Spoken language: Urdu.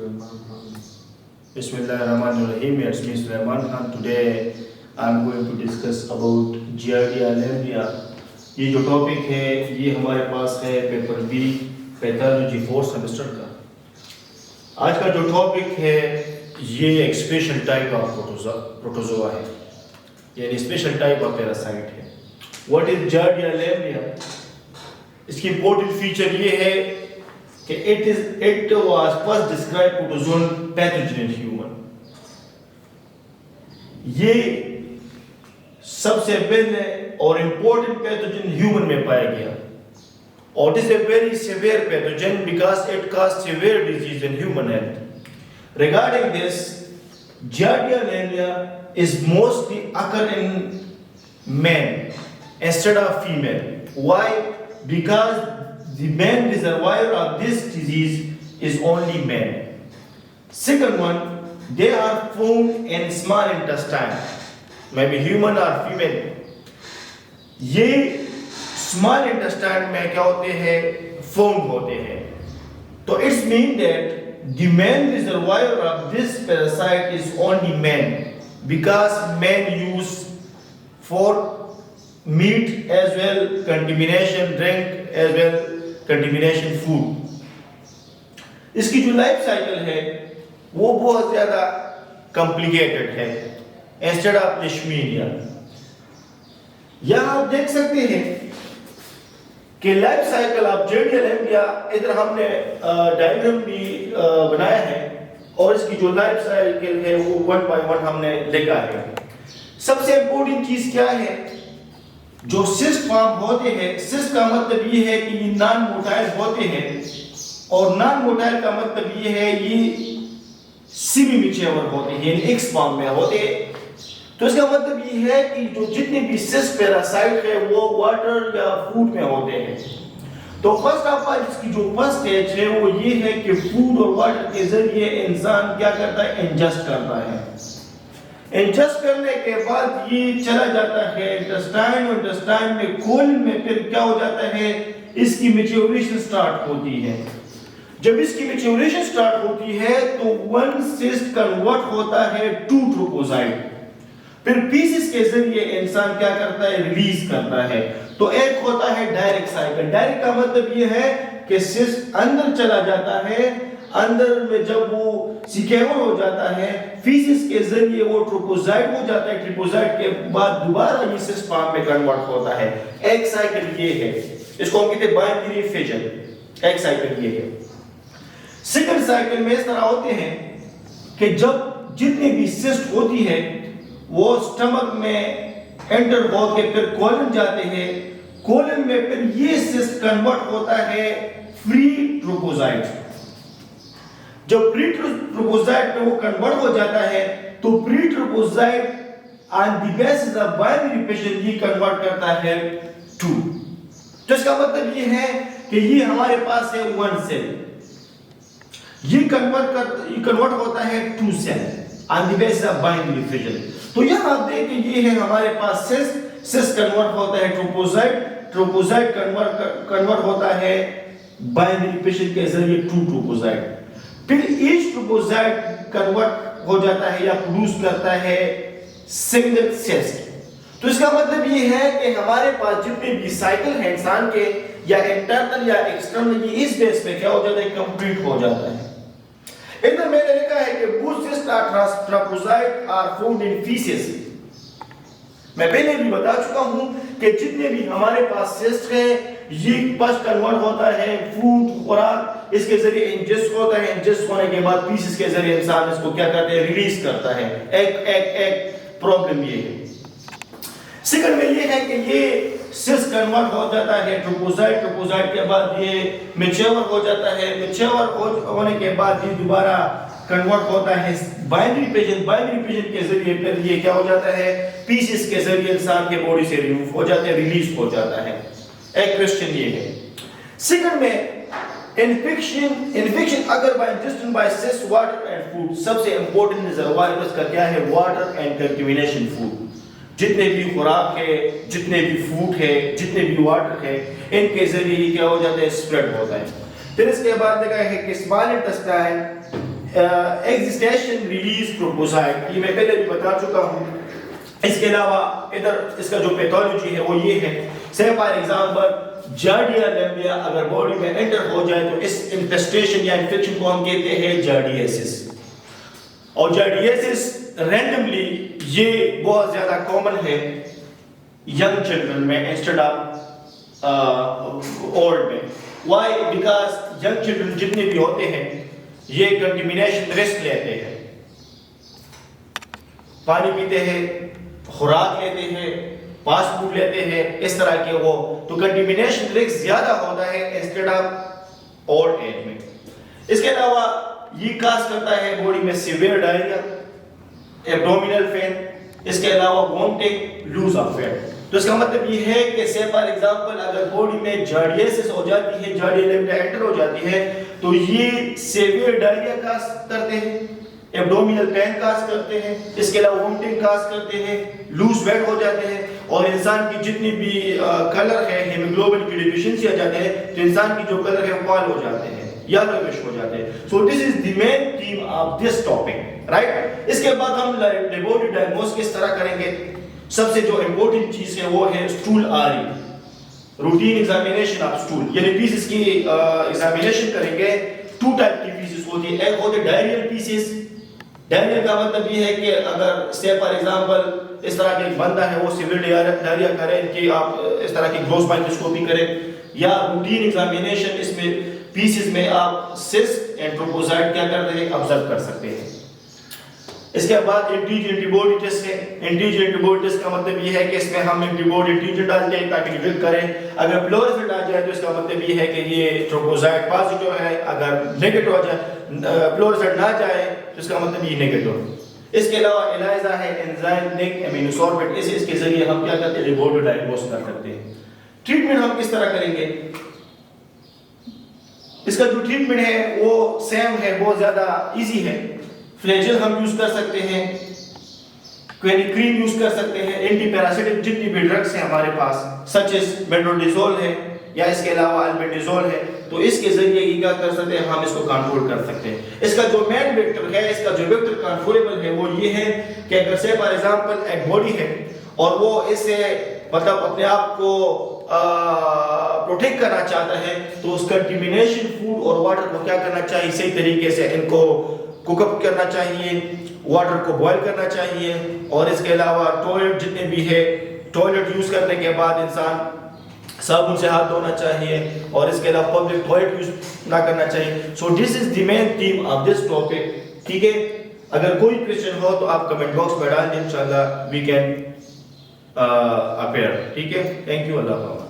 Bismillahirrahmanirrahim. It's me Sulaiman Khan. Today I'm going to discuss about giardia lamblia. یہ جو ٹاپک ہے یہ ہمارے پاس ہے پیپر بی پیتھالوجی 4 سیمسٹر کا. آج کا جو ٹاپک ہے یہ ایک اسپیشل ٹائپ آف پروٹوزوا ہے، یعنی اسپیشل ٹائپ آف پیراسائٹ ہے. What is giardia lamblia؟ اس کی امپورٹنٹ فیچر یہ ہے کہ it was first described protozoan pathogen in human. یہ سب سے پہلے اور امپورٹنٹ پیتھوجن ہیومن میں پایا گیا، اور it is a very severe pathogen because it causes severe disease in human health. Regarding this, giardia lamblia is mostly occur in men instead of female. Why? Because the main reservoir of this disease is only men. Second one, they are found in small intestine, maybe human or female. یہ small intestine میں کیا ہوتے ہیں؟ found ہوتے ہیں. تو it's mean that the main reservoir of this parasite is only men, because men use for meat as well, contamination drink as well, contamination food. اس کی جو لائف سائیکل ہے وہ بہت زیادہ کمپلیکیٹڈ ہے انسٹیڈ آف لیشمینیا. یہاں آپ دیکھ سکتے ہیں کہ life cycle of giardia lamblia، ادھر ہم نے ڈائیگرام بھی بنایا ہے، اور اس کی جو لائف سائیکل ہے وہ 1 by 1 ہم نے لکھا ہے. سب سے امپورٹنٹ چیز کیا ہے؟ جو سسٹ فارم ہوتے ہیں، سسٹ کا مطلب یہ ہے کہ یہ نان موٹائل ہوتے ہیں، اور نان موٹائل کا مطلب یہ ہے یہ سیمی میچیور ہوتے ہیں، یعنی ایکس فارم میں ہوتے ہیں. تو اس کا مطلب یہ ہے کہ جو جتنے بھی سسٹ پیراسائٹ ہے وہ واٹر یا فوڈ میں ہوتے ہیں. تو فرسٹ آف آل اس کی جو فرسٹ سٹیج ہے وہ یہ ہے کہ فوڈ اور واٹر کے ذریعے انسان کیا کرتا ہے؟ انجسٹ کرتا ہے. انجسٹ کرنے کے بعد یہ چلا جاتا ہے انٹسٹائن، اور انٹسٹائن میں کولن میں پھر کیا ہو جاتا ہے؟ اس کی میچیوریشن سٹارٹ ہوتی ہے. جب اس کی میچیوریشن سٹارٹ ہوتی ہے تو ون سسٹ کنورٹ ہوتا ہے 2 ٹروپوزائٹ، پھر پیسز کے ذریعے انسان کیا کرتا ہے؟ ریلیز کرتا ہے. تو ایک ہوتا ہے ڈائریکٹ سائیکل. ڈائریکٹ کا مطلب یہ ہے کہ سسٹ اندر چلا جاتا ہے، اندر میں جب وہ سیکیور ہو جاتا ہے فیسز کے ذریعے وہ ٹروپوزائٹ ہو جاتا ہے، ٹروپوزائٹ کے بعد دوبارہ یہ سسٹ فارم میں کنورٹ ہوتا ہے. ایک سائیکل یہ ہے، اس کو ہم کہتے ہیں بائنری فیجن. ایک سائیکل یہ ہے. سیکنڈ سائیکل میں اس طرح ہوتے ہیں کہ جب جتنی بھی سسٹ ہوتی ہے وہ سٹمک میں انٹر ہو کے پھر کولن جاتے ہیں، کولن میں پھر یہ سسٹ کنورٹ ہوتا ہے فری ٹروپوزائٹ. جب پری ٹروپوزائٹ میں وہ کنورٹ ہو جاتا ہے تو pre trophozoite on the basis of binary fission یہ کنورٹ کرتا ہے 2. تو اس کا مطلب یہ ہے کہ یہ ہمارے پاس ہے 1 سیل، یہ کنورٹ ہوتا ہے 2 cell on the basis of binary fission. تو یہاں آپ دیکھیں یہ ہے ہمارے پاس سسٹ کنورٹ ہوتا ہے ٹروپوزائٹ کنورٹ ہوتا ہے بائنری فیجن کے ذریعے 2 ٹروپوزائٹ. پھر ایچ ٹروپوزائٹ کنورٹ ہو جاتا ہے یا پروڈیوس کرتا ہے سنگل سسٹ. تو اس کا مطلب یہ ہے کہ ہمارے پاس جتنے بھی سائیکل ہیں انسان کے، یا انٹرنل یا ایکسٹرنل، یہ اس بیس پہ کیا ہو جاتا ہے؟ کمپلیٹ ہو جاتا ہے. ادھر میں نے لکھا ہے کہ both cysts are trophozoite are found in feces. میں پہلے بھی بتا چکا ہوں کہ جتنے بھی ہمارے پاس سسٹ ہیں یہ پس کنورٹ ہوتا ہے فوڈ، خوراک، اس کے ذریعے انجسٹ ہوتا ہے. انجسٹ ہونے کے بعد پیسز کے ذریعے انسان اس کو کیا کرتے ہیں؟ ریلیز کرتا ہے. ایک پرابلم یہ ہے. سیکنڈ میں یہ ہے کہ یہ سسٹ کنورٹ ہو جاتا ہے ٹروپوزائٹ کے بعد یہ میچیور ہو جاتا ہے. میچیور ہونے کے بعد یہ دوبارہ کنورٹ ہوتا ہے بائنری فیجن کے ذریعے. پھر یہ کیا ہو جاتا ہے؟ پیسز کے ذریعے انسان کے باڈی سے ریموو ہو جاتا ہے، ریلیز ہو جاتا ہے. ایک کوسچن یہ ہے. سیکنڈ میں انفیکشن اگر by ingestion by cyst water and food. سب سے امپورٹنٹ ریزروائر اس کا کیا ہے؟ Water and contamination food. جتنے بھی خوراک ہے، جتنے بھی فوڈ ہے، جتنے بھی واٹر ہے، ان کے ذریعے کیا ہو جاتا ہے؟ اسپریڈ ہوتا ہے. پھر اس کے بعد دیکھا ہے کہ اسمال انٹسٹائن ایگزسٹیشن ریلیز پروپوزائٹ، یہ میں پہلے بھی بتا چکا ہوں. اس کے علاوہ ادھر اس کا جو پیتھولوجی ہے وہ یہ ہے، سے فار ایگزامپل جارڈیا لیمبیا اگر باڈی میں انٹر ہو جائے تو اس انفیسٹیشن یا انفیکشن کو ہم کہتے ہیں جارڈیسس. اور جارڈیسس رینڈملی یہ بہت زیادہ کامن ہے ینگ چلڈرن میں انسٹیڈ آف اولڈ میں. وائی؟ بیکاز ینگ چلڈرن جتنے بھی ہوتے ہیں یہ کنٹیمینیشن رسک لیتے ہیں، پانی پیتے ہیں، خوراک لیتے ہیں، فاسٹ فوڈ لیتے ہیں، اس طرح کے وہ، تو کنٹیمینیشن رسک زیادہ ہوتا ہے انسٹیڈ آف اولڈ ایج میں. اس کے علاوہ یہ کاز کرتا ہے باڈی میں سیویئر ڈائریا، ایبڈومینل پین، اس کے علاوہ وامٹنگ، لوز آف ویٹ. تو اس کا مطلب یہ ہے کہ سے فار ایگزامپل اگر باڈی میں جارڈیسس ہو جاتی ہے، جارڈیا لیمبیا انٹر ہو جاتی ہے تو یہ سیویئر ڈائریا کاز کرتے ہیں، ایبڈومینل پین کاز کرتے ہیں، اس کے علاوہ وامٹنگ کاز کرتے ہیں، لوز ویٹ ہو جاتے ہیں، اور انسان کی جتنی بھی کلر ہے ہیموگلوبن کی ڈیفیشنسی آ جاتے ہیں تو انسان کی جو کلر ہے وہ پال ہو جاتے ہیں، یلوش ہو جاتے ہیں. So this is the main theme of this topic, right. اس کے بعد ہم لیبورٹری ڈائگنوز کس طرح کریں گے. سب سے جو امپورٹنٹ چیز ہے وہ ہے اسٹول آری، روٹین ایگزامینیشن آف اسٹول، یعنی پیسز کی ایگزامینیشن کریں گے. 2 ٹائپ کی پیسز ہوتی ہے، ایک ہوتے ڈائریل پیسز. ڈائریل کا مطلب یہ ہے کہ اگر سے فار ایگزامپل اس طرح کے ایک بندہ ہے وہ سیویئر ڈائریا کریں کہ آپ اس طرح کی گروس مائکروسکوپی کریں، یا روٹین ایگزامینیشن اس میں پیسز میں آپ سسٹ اینڈ ٹروپوزائٹ کیا کرتے ہیں آبزرو کر سکتے ہیں. اس کے بعد اینٹیجن اینٹی باڈی ٹیسٹ ہے. اینٹیجن اینٹی باڈی ٹیسٹ کا مطلب یہ ہے کہ اس میں ہم اینٹی باڈی اینٹیجن ڈالتے ہیں تاکہ ڈیٹیکٹ کریں. اگر فلوریسنٹ آ جائے تو اس کا مطلب یہ ہے کہ یہ ٹروپوزائٹ پازیٹیو ہے، اگر نیگیٹو آ جائے فلوریسنٹ نہ جائے تو اس کا مطلب یہ نیگیٹو. اس کے علاوہ ایلائزا ہے، انزائمک امینوساربیٹ، اس کے ذریعے ہم کیا کرتے ہیں لیبورٹری ڈائگنوز کر سکتے ہیں. ٹریٹمنٹ ہم کس طرح کریں گے. اس کا جو ٹریٹمنٹ ہے وہ سیم ہے، بہت زیادہ ایزی ہے. فلیجل ہم یوز کر سکتے ہیں، کوینیکرین یوز کر سکتے ہیں، اینٹی پیراسائٹک جتنی بھی ڈرگس ہیں ہمارے پاس سچ از میٹرونیزول ہے یا اس کے علاوہ البینڈازول ہے، تو اس کے ذریعے یہ کیا کر سکتے ہیں، ہم اس کو کنٹرول کر سکتے ہیں. اس کا جو مین ویکٹر ہے، اس کا جو ویکٹر کنٹرولبل ہے وہ یہ ہے کہ اگر سے فار ایگزامپل ایک باڈی ہے اور وہ اس سے مطلب اپنے آپ کو پروٹیکٹ کرنا چاہتا ہے تو اس کنٹیمینیشن فوڈ اور واٹر کو کیا کرنا چاہیے، صحیح طریقے سے ان کو کوک اپ کرنا چاہیے، واٹر کو بوائل کرنا چاہیے، اور اس کے علاوہ ٹوائلٹ جتنے بھی ہے ٹوائلٹ یوز کرنے کے بعد انسان صابن سے ہاتھ دھونا چاہیے، اور اس کے علاوہ پبلک ٹوائلٹ یوز نہ کرنا چاہیے. So this is the main theme of this topic. ٹھیک ہے، اگر کوئی کویسچن ہو تو آپ کمنٹ باکس میں ڈال دیں، انشاءاللہ وی کین اپیئر. ٹھیک ہے، تھینک یو، اللہ حافظ.